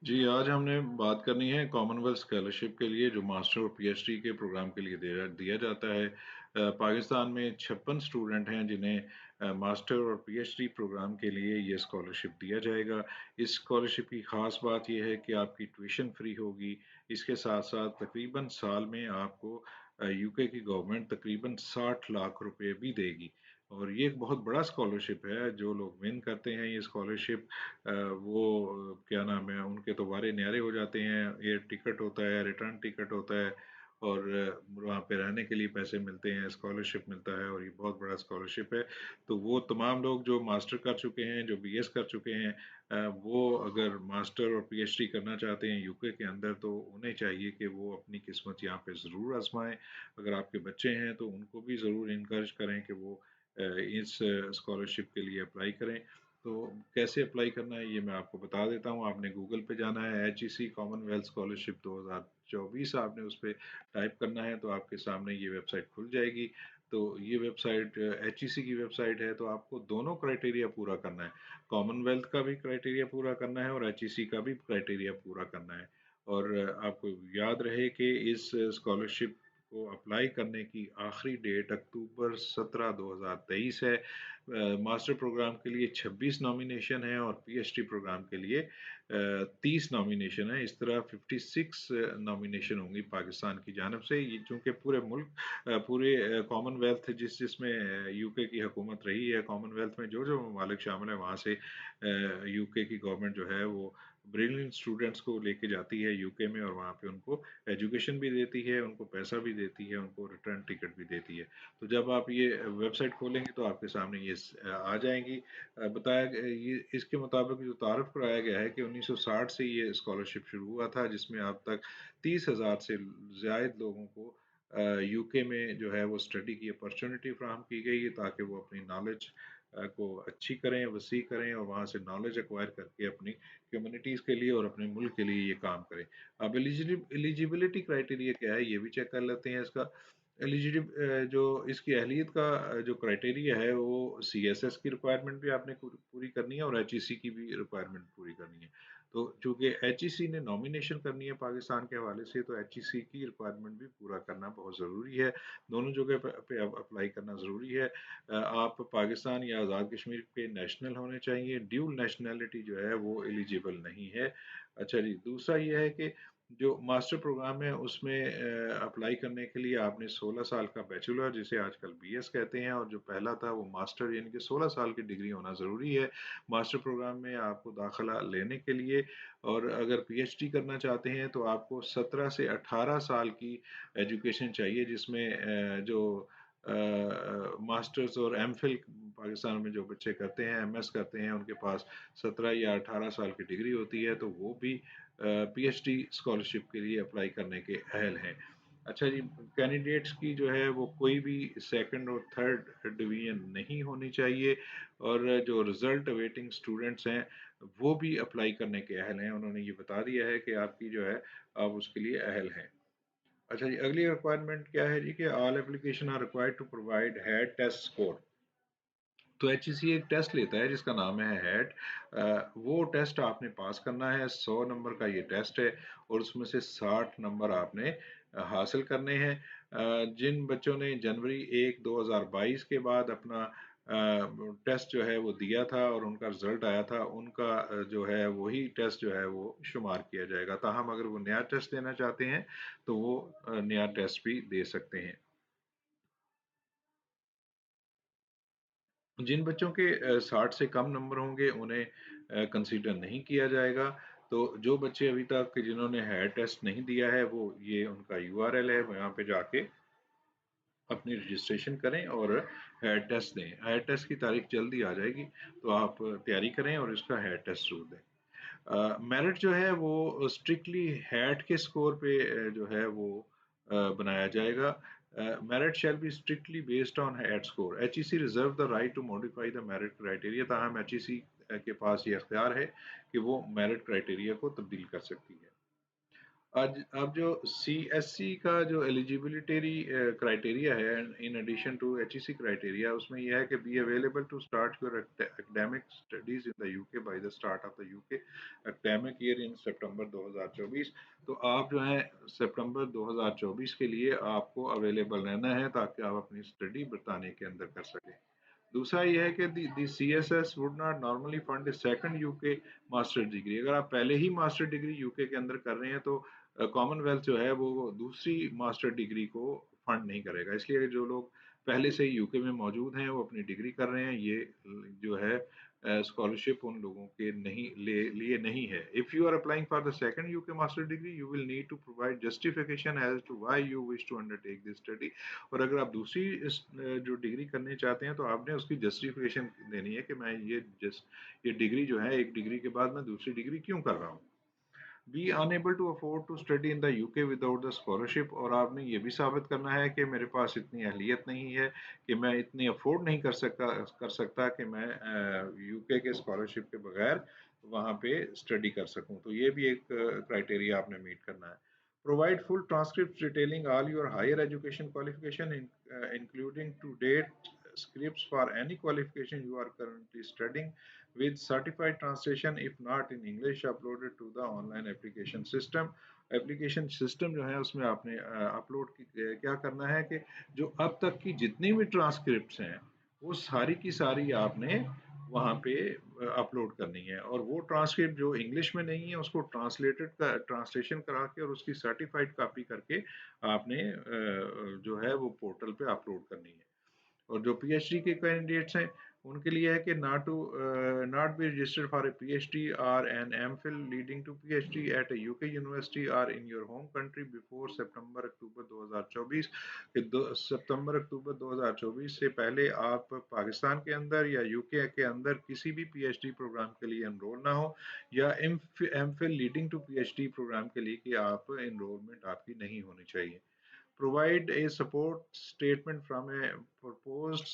जी, आज हमने बात करनी है कॉमनवेल्थ स्कॉलरशिप के लिए जो मास्टर और पीएचडी के प्रोग्राम के लिए दिया दिया जाता है। पाकिस्तान में 56 स्टूडेंट हैं जिन्हें मास्टर और पीएचडी प्रोग्राम के लिए ये स्कॉलरशिप दिया जाएगा। इस स्कॉलरशिप की ख़ास बात ये है कि आपकी ट्यूशन फ्री होगी। इसके साथ-साथ तकरीबन साल में आपको यूके की गवर्नमेंट तकरीबन 60 लाख रुपए भी देगी। और ये एक बहुत बड़ा स्कॉलरशिप है, जो लोग विन करते हैं ये स्कॉलरशिप वो क्या नाम है उनके तो वारे न्यारे हो जाते हैं। एयर टिकट होता है, रिटर्न टिकट होता है और वहाँ पे रहने के लिए पैसे मिलते हैं, स्कॉलरशिप मिलता है और ये बहुत बड़ा स्कॉलरशिप है। तो वो तमाम लोग जो मास्टर कर चुके हैं, जो बीएस कर चुके हैं, वो अगर मास्टर और पीएचडी करना चाहते हैं यूके के अंदर तो उन्हें चाहिए कि वो अपनी किस्मत यहाँ पे ज़रूर आजमाएं। अगर आपके बच्चे हैं तो उनको भी ज़रूर इनकरेज करें कि वो इस स्कॉलरशिप के लिए अप्लाई करें। तो कैसे अप्लाई करना है ये मैं आपको बता देता हूँ। आपने गूगल पे जाना है, HEC कॉमनवेल्थ स्कॉलरशिप 2024 आपने उस पे टाइप करना है तो आपके सामने ये वेबसाइट खुल जाएगी। तो ये वेबसाइट HEC की वेबसाइट है, तो आपको दोनों क्राइटेरिया पूरा करना है। कॉमनवेल्थ का भी क्राइटेरिया पूरा करना है और HEC का भी क्राइटेरिया पूरा करना है। और आपको याद रहे कि इस स्कॉलरशिप को अप्लाई करने की आखिरी डेट अक्टूबर 17 2023 है। मास्टर प्रोग्राम के लिए 26 नॉमिनेशन है और पीएचडी प्रोग्राम के लिए 30 नॉमिनेशन है। इस तरह 56 नॉमिनेशन होंगी पाकिस्तान की जानब से। ये चूंकि पूरे मुल्क पूरे कॉमनवेल्थ जिसमें यूके की हुकूमत रही है, कॉमनवेल्थ में जो जो ममालिक शामिल है वहाँ से यूके की गवर्नमेंट जो है वो ब्रिलियंट स्टूडेंट्स को लेके जाती है यूके में और वहाँ पे उनको एजुकेशन भी देती है, उनको पैसा भी देती है, उनको रिटर्न टिकट भी देती है। तो जब आप ये वेबसाइट खोलेंगे तो आपके सामने ये आ जाएंगी। बताया ये इसके मुताबिक जो तारफ़ कराया गया है कि 1960 से ये स्कॉलरशिप शुरू हुआ था, जिसमें अब तक 30,000 से ज़ायद लोगों को यूके में जो है वो स्टडी की अपॉर्चुनिटी फ्राहम की गई है ताकि वो अपनी नॉलेज को अच्छी करें, वसी करें और वहाँ से नॉलेज एक्वायर करके अपनी कम्युनिटीज़ के लिए और अपने मुल्क के लिए ये काम करें। अब एलिजिबिलिटी क्राइटेरिया क्या है ये भी चेक कर लेते हैं इसका। जो इसकी अहलियत का जो क्राइटेरिया है वो सीएसएस की रिक्वायरमेंट भी आपने पूरी करनी है और एचईसी की भी रिक्वायरमेंट पूरी करनी है। तो चूंकि एचईसी ने नॉमिनेशन करनी है पाकिस्तान के हवाले से तो एचईसी की रिक्वायरमेंट भी पूरा करना बहुत ज़रूरी है। दोनों जगह पे अप्लाई करना ज़रूरी है। आप पाकिस्तान या आज़ाद कश्मीर के नेशनल होने चाहिए। ड्यूल नेशनैलिटी जो है वो एलिजिबल नहीं है। अच्छा जी, दूसरा ये है कि जो मास्टर प्रोग्राम है उसमें अप्लाई करने के लिए आपने 16 साल का बैचलर जिसे आजकल बीएस कहते हैं और जो पहला था वो मास्टर यानी कि 16 साल की डिग्री होना ज़रूरी है मास्टर प्रोग्राम में आपको दाखिला लेने के लिए। और अगर पीएचडी करना चाहते हैं तो आपको 17 से 18 साल की एजुकेशन चाहिए जिसमें जो मास्टर्स और एमफिल पाकिस्तान में जो बच्चे करते हैं, एमएस करते हैं, उनके पास 17 या 18 साल की डिग्री होती है तो वो भी पीएचडी स्कॉलरशिप के लिए अप्लाई करने के अहल हैं। अच्छा जी, कैंडिडेट्स की जो है वो कोई भी सेकंड और थर्ड डिवीजन नहीं होनी चाहिए और जो रिजल्ट अवेटिंग स्टूडेंट्स हैं वो भी अप्लाई करने के अहल हैं। उन्होंने ये बता दिया है कि आपकी जो है आप उसके लिए अहल हैं। अच्छा जी, अगली रिक्वायरमेंट क्या है जी कि all application are required to provide HAT test score. तो एचईसी एक टेस्ट लेता है जिसका नाम है हैट। वो टेस्ट आपने पास करना है। 100 नंबर का ये टेस्ट है और उसमें से 60 नंबर आपने हासिल करने हैं। जिन बच्चों ने जनवरी 1 2022 के बाद अपना टेस्ट जो है वो दिया था और उनका रिजल्ट आया था उनका जो है वही टेस्ट जो है वो शुमार किया जाएगा। ताहम अगर वो नया टेस्ट देना चाहते हैं तो वो नया टेस्ट भी दे सकते हैं। जिन बच्चों के 60 से कम नंबर होंगे उन्हें कंसीडर नहीं किया जाएगा। तो जो बच्चे अभी तक जिन्होंने हायर टेस्ट नहीं दिया है वो ये उनका यूआरएल है, वहाँ पे जाके अपनी रजिस्ट्रेशन करें और हायर टेस्ट दें। हायर टेस्ट की तारीख जल्दी आ जाएगी तो आप तैयारी करें और इसका हायर टेस्ट ज़रूर दें। मेरिट जो है वो स्ट्रिक्टली हैट के स्कोर पे जो है वो बनाया जाएगा। Merit shall be strictly based on HAT score. HEC reserve the right to modify the merit criteria. ताहम एचईसी के पास ये अख्तियार है कि वो मेरिट क्राइटेरिया को तब्दील कर सकती है। आज अब जो CSC का जो एलिजिबिलिटी क्राइटेरिया है, in addition to HEC criteria, उसमें यह है कि be available to start your academic studies in the UK by the start of the UK academic year in September 2024। तो आप जो है सितंबर 2024 के लिए आपको अवेलेबल रहना है ताकि आप अपनी स्टडी बरतानिया के अंदर कर सकें। दूसरा ये है कि दी CSS would not normally fund second UK master degree. अगर आप पहले ही मास्टर डिग्री यूके के अंदर कर रहे हैं तो कॉमनवेल्थ जो है वो दूसरी मास्टर डिग्री को फंड नहीं करेगा। इसलिए जो लोग पहले से ही यूके में मौजूद हैं वो अपनी डिग्री कर रहे हैं, ये जो है स्कॉलरशिप उन लोगों के नहीं लिए नहीं है। If you are applying for the second UK master degree you will need to provide justification as to why you wish to undertake this study. और अगर आप दूसरी जो डिग्री करने चाहते हैं तो आपने उसकी जस्टिफिकेशन देनी है कि मैं ये डिग्री जो है, एक डिग्री के बाद मैं दूसरी डिग्री क्यों कर रहा हूँ। Be unable to afford to study in the UK without the scholarship. और आपने ये भी साबित करना है कि मेरे पास इतनी अहलियत नहीं है कि मैं इतनी अफोर्ड नहीं कर सकता कि मैं यूके के स्कॉलरशिप के बगैर वहाँ पे स्टडी कर सकूँ। तो ये भी एक क्राइटेरिया आपने मीट करना है। Provide full transcript detailing all your higher education qualification including to date scripts for any qualification you are currently studying with certified translation if not in English uploaded to the online application system। Application system जो है उसमें आपने upload क्या करना है कि जो अब तक की जितनी भी ट्रांसक्रिप्ट्स हैं वो सारी की सारी आपने वहाँ पे अपलोड करनी है। और वो ट्रांसक्रिप्ट जो इंग्लिश में नहीं है उसको ट्रांसलेशन करा के और उसकी सर्टिफाइड कॉपी करके आपने जो है वो पोर्टल पे अपलोड करनी है। और जो पीएचडी के कैंडिडेट्स हैं उनके लिए है कि not be registered for a PhD or an MPhil leading to PhD at a UK university or in your home country before September October 2024। कि सितंबर अक्टूबर 2024 से पहले आप पाकिस्तान के अंदर या यूके के अंदर किसी भी पीएचडी प्रोग्राम के लिए एनरोल ना हो, या MPhil leading to PhD programme के लिए कि आप एनरोलमेंट आपकी नहीं होनी चाहिए। Provide a support statement from a proposed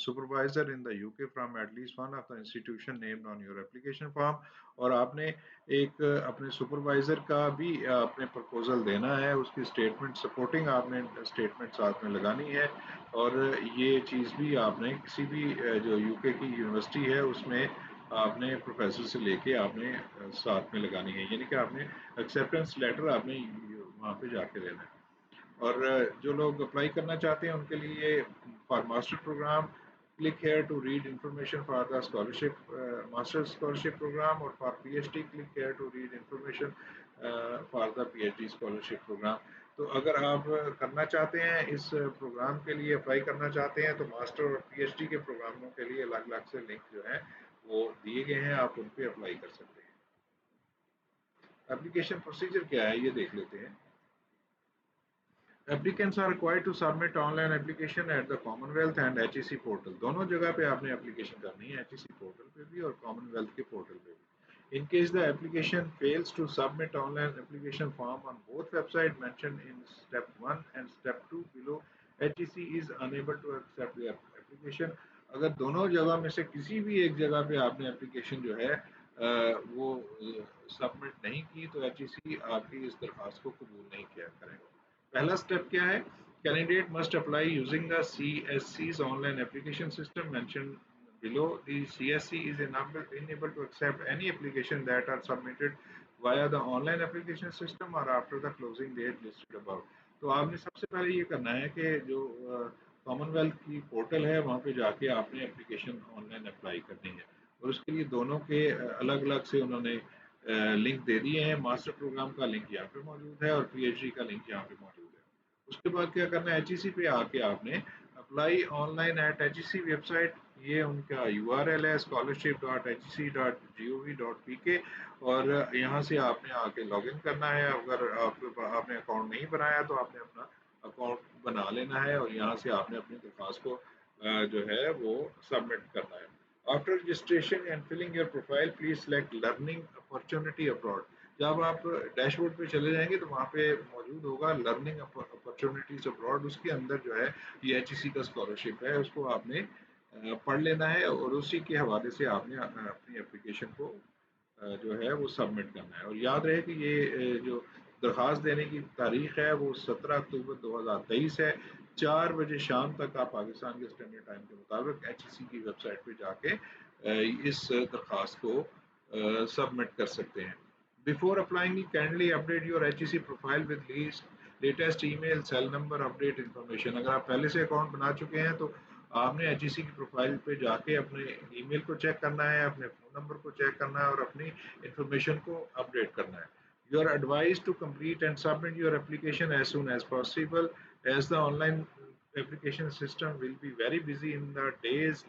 supervisor in the UK from at least one of the institution named on your application form। और आपने एक अपने सुपरवाइजर का भी अपने प्रपोजल देना है, उसकी स्टेटमेंट सपोर्टिंग आपने स्टेटमेंट साथ में लगानी है। और ये चीज़ भी आपने किसी भी जो यूके की यूनिवर्सिटी है उसमें आपने प्रोफेसर से लेके आपने साथ में लगानी है, यानी कि आपने एक्सेप्टेंस लेटर आपने वहाँ पे जाके देना है। और जो लोग अप्लाई करना चाहते हैं उनके लिए for master programme click here to read information for the scholarship master scholarship programme. और for PhD click here to read information for the PhD scholarship programme. तो अगर आप करना चाहते हैं इस प्रोग्राम के लिए अप्लाई करना चाहते हैं तो मास्टर और पीएचडी के प्रोग्रामों के लिए अलग अलग से लिंक जो है वो दिए गए हैं, आप उन पर अप्लाई कर सकते हैं। एप्लीकेशन प्रोसीजर क्या है ये देख लेते हैं। Applicants are required to submit online application at the Commonwealth and HEC portal। दोनों जगह पे आपने एप्लीकेशन करनी है, HEC पोर्टल पे भी और कॉमनवेल्थ के पोर्टल पे भी। In case the application fails to submit online application form on both website mentioned in step 1 and step 2 below, HEC is unable to accept the application। अगर दोनों जगह में से किसी भी एक जगह पे आपने एप्लीकेशन जो है वो सबमिट नहीं की तो HEC आपकी इस दरखास्त को कबूल नहीं किया करेगा। पहला स्टेप क्या है? Candidate must apply using the CSC's online application system mention below। The CSC is unable to accept any application that are submitted via the online application system or after the closing date listed above। तो आपने सबसे पहले ये करना है कि जो Commonwealth की पोर्टल है वहाँ पे जाके आपने एप्लीकेशन ऑनलाइन अप्लाई करनी है। और उसके लिए दोनों के अलग अलग से उन्होंने लिंक दे दिए हैं। मास्टर प्रोग्राम का लिंक यहाँ पे मौजूद है और पीएचडी का लिंक यहाँ पे मौजूद है। उसके बाद क्या करना है, HEC पे आके आपने apply online at HEC website, ये उनका URL है scholarship.hec.gov.pk। और यहाँ से आपने आके लॉगिन करना है। अगर आपने अकाउंट नहीं बनाया तो आपने अपना अकाउंट बना लेना है और यहाँ से आपने अपनी दरख्वास्त को जो है वो सबमिट करना है। After registration and filling your profile, please select learning opportunity abroad। जब आप डैशबोर्ड पे चले जाएंगे तो वहाँ पे मौजूद होगा लर्निंग अपॉर्चुनिटीज अब्रॉड। उसके अंदर जो है ये HEC का स्कॉलरशिप है, उसको आपने पढ़ लेना है और उसी के हवाले से आपने अपनी एप्लीकेशन को जो है वो सबमिट करना है। और याद रहे कि ये जो درخواست دینے کی تاریخ ہے وہ 17 اکتوبر 2023 ہے. 4 بجے شام تک آپ پاکستان کے اسٹینڈرڈ ٹائم کے مطابق HEC کی ویب سائٹ پہ جا کے اس درخواست کو سبمٹ کر سکتے ہیں. Before applying, kindly update your HEC profile with latest email, cell number, update information. اگر آپ پہلے سے اکاؤنٹ بنا چکے ہیں تو آپ نے HEC کی پروفائل پہ جا کے اپنے ای میل کو چیک کرنا ہے, اپنے فون نمبر کو چیک کرنا ہے اور اپنی انفارمیشن کو اپڈیٹ کرنا ہے. You are advised to complete and submit your application as soon as possible, as the online application system will be very busy in the days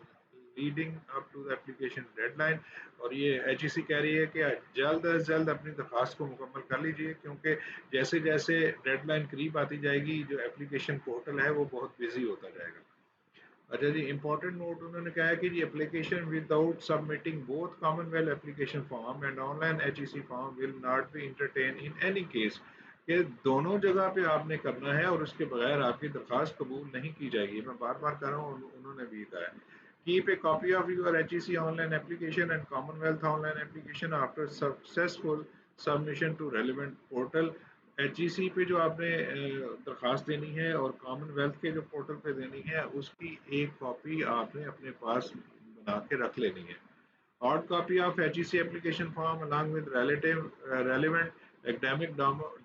leading up to the application deadline. اور یہ HEC کہہ رہی ہے کہ جلد از جلد اپنی درخواست کو مکمل کر لیجئے, کیونکہ جیسے جیسے ڈیڈ لائن قریب آتی جائے گی جو اپلیکیشن پورٹل ہے وہ بہت بزی ہوتا جائے گا. اچھا جی, امپورٹنٹ نوٹ انہوں نے کہا ہے کہ جی application without submitting both Commonwealth application form and online HEC form will not be entertained in any case, کہ دونوں جگہ پہ آپ نے کرنا ہے اور اس کے بغیر آپ کی درخواست قبول نہیں کی جائے گی. میں بار بار کہہ رہا ہوں, انہوں نے بھی کہا ہے. Keep a copy of your HEC online application and Commonwealth online application after successful submission to relevant portal. HEC پہ جو آپ نے درخواست دینی ہے اور کامن ویلتھ کے جو پورٹل پہ دینی ہے اس کی ایک کاپی آپ نے اپنے پاس بنا کے رکھ لینی ہے. Hard copy of HEC application form along with relevant academic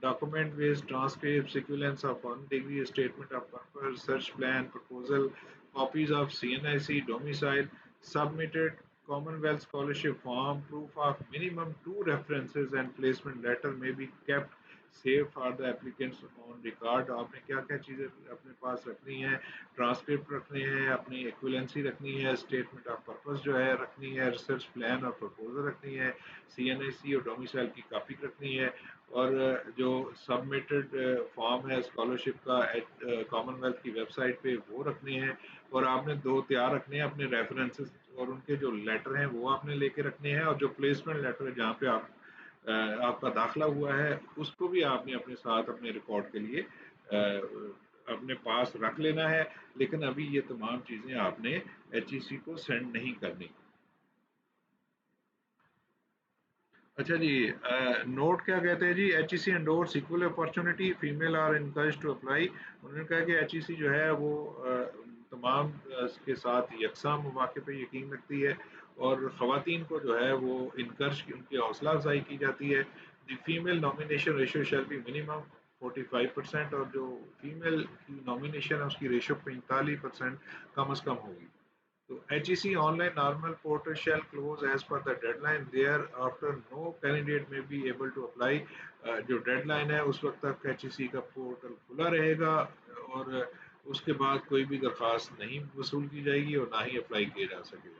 document with transcript, sequence of 1 degree, statement of purpose, research plan, proposal, copies of CNIC domicile, submitted Commonwealth scholarship form, proof of minimum 2 references and placement letter may be kept save for the applicants on record. آپ نے کیا کیا چیزیں اپنے پاس رکھنی ہیں, transcript رکھنے ہیں, اپنی ایکویلنسی رکھنی ہے, اسٹیٹمنٹ آف پرپز جو ہے رکھنی ہے, ریسرچ پلان اور پرپوزل رکھنی ہے, CNIC اور ڈومیسائل کی کاپی رکھنی ہے, اور جو سبمیٹڈ فارم ہے اسکالرشپ کا کامن ویلتھ کی ویب سائٹ پہ وہ رکھنے ہیں. اور آپ نے 2 تیار رکھنے ہیں اپنے ریفرنسز, اور ان کے جو لیٹر ہیں وہ آپ نے لے کے رکھنے ہیں, اور جو پلیسمنٹ لیٹر ہے جہاں پہ آپ کا داخلہ ہوا ہے اس کو بھی آپ نے اپنے ساتھ اپنے ریکارڈ کے لیے اپنے پاس رکھ لینا ہے. لیکن ابھی یہ تمام چیزیں آپ نے HEC کو سینڈ نہیں کرنی. اچھا جی, نوٹ کیا کہتے ہیں جی, HEC endorse equal opportunity, female are encourage to apply. انہوں نے کہا کہ HEC جو ہے وہ تمام کے ساتھ یکساں مواقع پہ یقین رکھتی ہے, اور خواتین کو جو ہے وہ انکرج ان کی حوصلہ افزائی کی جاتی ہے. The female nomination ratio shall be minimum 45%, اور جو فیمیل کی نامینیشن ہے اس کی ریشو 45% کم از کم ہوگی. تو HEC online normal portal shall close as per the deadline. Thereafter, no candidate may be able to apply. جو ڈیڈ لائن ہے اس وقت تک HEC کا پورٹل کھلا رہے گا, اور اس کے بعد کوئی بھی درخواست نہیں وصول کی جائے گی اور نہ ہی اپلائی کیا جا سکے گا.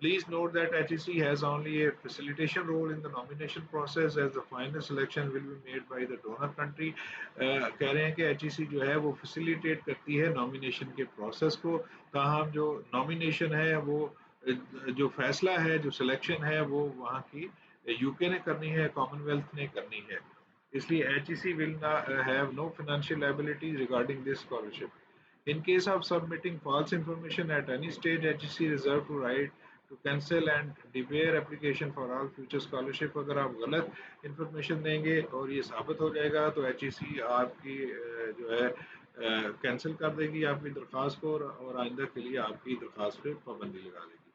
Please note that HEC has only a facilitation role in the nomination process, as the final selection will be made by the donor country. کہہ رہے ہیں کہ HEC جو ہے وہ فیسیلیٹیٹ کرتی ہے نامینیشن کے پروسیس کو, تاہم جو نامینیشن ہے وہ جو فیصلہ ہے, جو سلیکشن ہے وہ وہاں کی UK نے کرنی ہے, کامن ویلتھ نے کرنی ہے. اس لیے HEC will have no financial liabilities regarding this scholarship. In case of submitting false information at any stage, HEC reserve to right to cancel and debar application for all future scholarship. اگر آپ غلط information دیں گے اور یہ ثابت ہو جائے گا تو HEC آپ کی جو ہے کینسل کر دے گی آپ کی درخواست کو, اور آئندہ کے لیے آپ کی درخواست پہ پابندی لگا دے گی.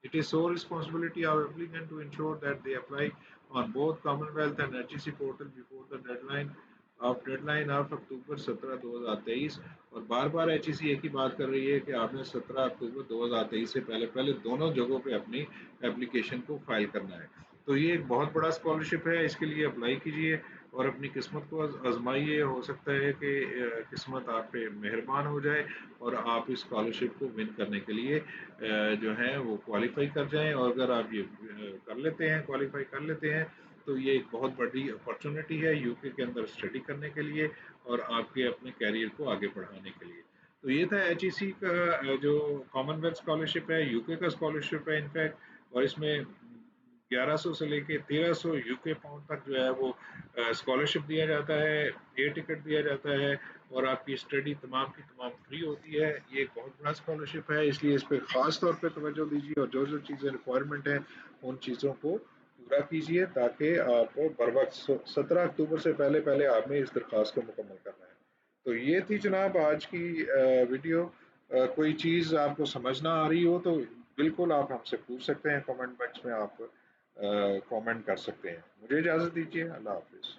It is sole responsibility of applicant to ensure that they apply on both Commonwealth and HEC portal before the deadline of October 17, 2023. اور بار بار HEC ایک ہی بات کر رہی ہے کہ آپ نے 17 اکتوبر 2023 سے پہلے دونوں جگہوں پہ اپنی اپلیکیشن کو فائل کرنا ہے. تو یہ ایک بہت بڑا اسکالرشپ ہے, اس کے لیے اپلائی کیجئے اور اپنی قسمت کو آزمائیے. ہو سکتا ہے کہ قسمت آپ پہ مہربان ہو جائے اور آپ اس اسکالرشپ کو ون کرنے کے لیے جو ہے وہ کوالیفائی کر جائیں. اور اگر آپ یہ کر لیتے ہیں, کوالیفائی کر لیتے ہیں, تو یہ ایک بہت بڑی اپرچونٹی ہے UK کے اندر اسٹڈی کرنے کے لیے اور آپ کے اپنے کیریئر کو آگے بڑھانے کے لیے. تو یہ تھا HEC کا جو کامن ویلتھ اسکالرشپ ہے, UK کا اسکالرشپ ہے انفیکٹ, اور اس میں 1100 سے لے کے 1300 UK پاؤنڈ تک جو ہے وہ اسکالرشپ دیا جاتا ہے, ایئر ٹکٹ دیا جاتا ہے, اور آپ کی اسٹڈی تمام کی تمام فری ہوتی ہے. یہ ایک بہت بڑا اسکالرشپ ہے, اس لیے اس پہ خاص طور پہ توجہ دیجیے اور جو چیزیں ریکوائرمنٹ ہیں ان چیزوں کو पूरा कीजिए ताकि आप बर वक्त 17 अक्टूबर से पहले पहले आपने इस दरख्वास्त को मुकम्मल करना है। तो ये थी जनाब आज की वीडियो। कोई चीज़ आपको समझ ना आ रही हो तो बिल्कुल आप हमसे पूछ सकते हैं, कमेंट बॉक्स में आप कमेंट कर सकते हैं। मुझे इजाज़त दीजिए, अल्लाह हाफिज़।